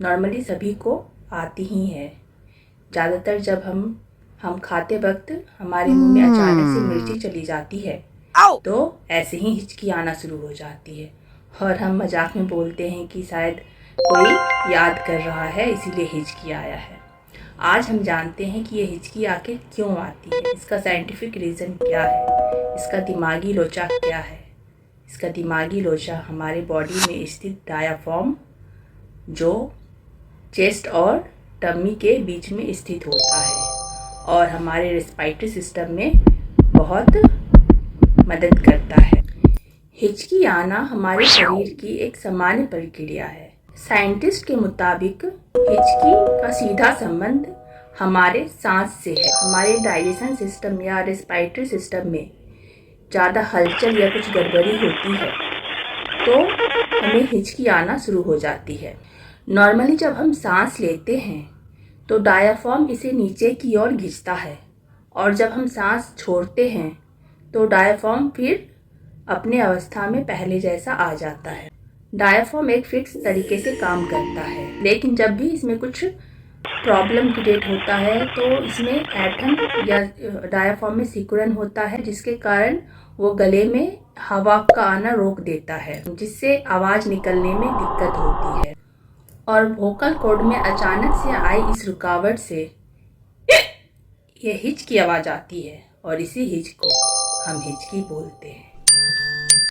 Normally सभी को आती ही है। ज़्यादातर जब हम खाते वक्त हमारे मुंह में अचानक से मिर्ची चली जाती है तो ऐसे ही हिचकी आना शुरू हो जाती है और हम मजाक में बोलते हैं कि शायद कोई याद कर रहा है इसीलिए हिचकी आया है। आज हम जानते हैं कि ये हिचकी आखिर क्यों आती है, इसका साइंटिफिक रीज़न क्या है, इसका दिमागी लोचा क्या है। इसका दिमागी लोचा हमारे बॉडी में स्थित डायाफ्राम जो चेस्ट और टमी के बीच में स्थित होता है और हमारे रेस्पिरेटरी सिस्टम में बहुत मदद करता है। हिचकी आना हमारे शरीर की एक सामान्य प्रक्रिया है। साइंटिस्ट के मुताबिक हिचकी का सीधा संबंध हमारे सांस से है। हमारे डाइजेशन सिस्टम या रेस्पिरेटरी सिस्टम में ज़्यादा हलचल या कुछ गड़बड़ी होती है तो हमें हिचकी आना शुरू हो जाती है। नॉर्मली जब हम सांस लेते हैं तो डायाफ्राम इसे नीचे की ओर खींचता है और जब हम सांस छोड़ते हैं तो डायाफ्राम फिर अपने अवस्था में पहले जैसा आ जाता है। डायाफ्राम एक फिक्स तरीके से काम करता है, लेकिन जब भी इसमें कुछ प्रॉब्लम क्रिएट होता है तो इसमें ऐंठन या डायाफ्राम में सिकुड़न होता है जिसके कारण वो गले में हवा का आना रोक देता है जिससे आवाज़ निकलने में दिक्कत होती है और वोकल कॉर्ड में अचानक से आई इस रुकावट से ये हिच की आवाज़ आती है और इसी हिच को हम हिचकी बोलते हैं।